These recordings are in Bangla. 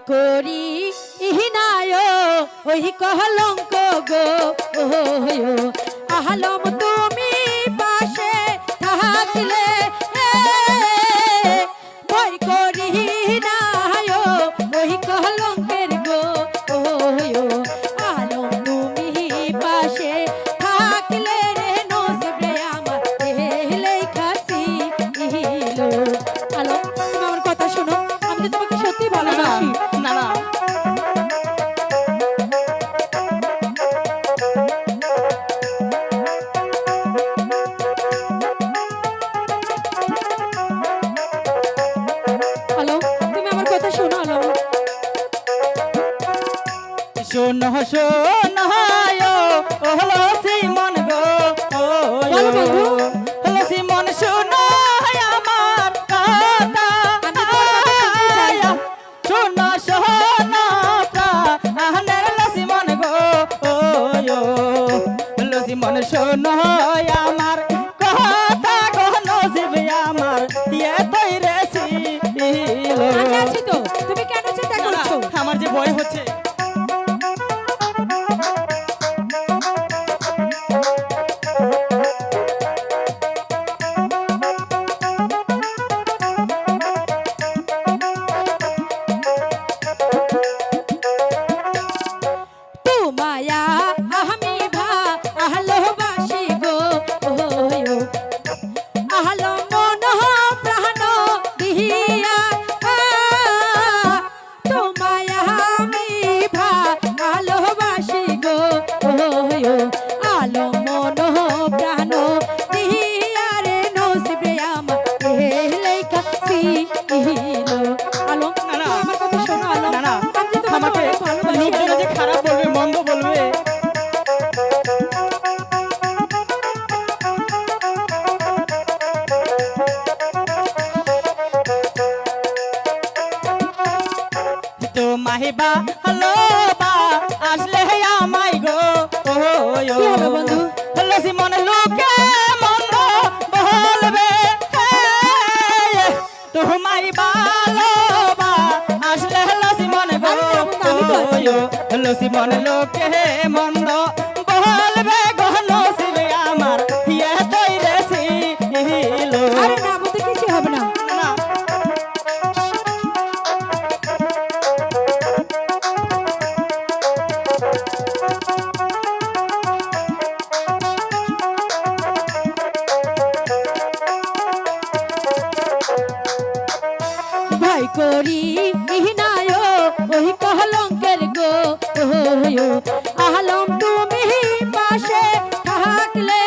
করি ইহিনায় ওই কলঙ্ক গো আহলম তুমি পাশে থাকলে ভয় করি নায় ওই কলঙ্কের গো আলম তুমি পাশে থাকলে রে নসিবে আমার লেখাছি ইলো আলম তুমি আমার কথা শোনো আমি তো তোমাকে সত্যি ভালোবাসি না না আলম তুমি আমার কথা শোনো আলম শোনো শোনো ও হলো সিমন গো বলো বন্ধু হলো সিমন শোনো আমার কথা শোনো শোনো প্রাণের হলো সিমন গো হলো সিমন শোনো আমার কথা গো নসিবে আমার দিয়ে তৈরে ছিল আমি আছি তো তুমি কেন চিন্তা করছো আমার যে ভয় হচ্ছে মায়া আমি ভালোবাসি গো আহলো মন প্রাণ দিয়া তোমায় আমি ভালোবাসি গো আলো মন প্রাণ দিয়া রে নসিবে আমার লেখাছি আলো আমার কথা শোনো আলো না না আমি তো আমাকে লোকজন যে খারাপ বলবে মন্দ বলবে তো মাহিবা হলো বা আসলে আমায় গো কি হবে বন্ধু হলো সিমন লোকে মন্দ বলবে তো মাহিবা হলো বা আসলে হলো সিমন গো হলো সিমন লোকে মন্দ বলবে গো নসিবে আমার ইয়ে তৈরে ছিল আরে না বলতে কিছু হবে না না ভয় করি ইহিনায় ওই কলঙ্কের গো আহলম তুমি পাশে থাকলে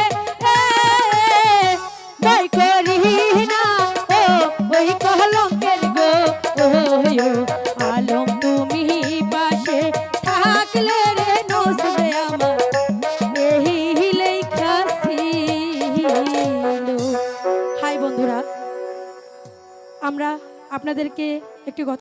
ভয় করি না ওই কলঙ্কের গো আলম তুমি পাশে থাকলে রে নসবে আমার এই লেখাছি হাই বন্ধুরা আমরা আপনাদেরকে একটি কথা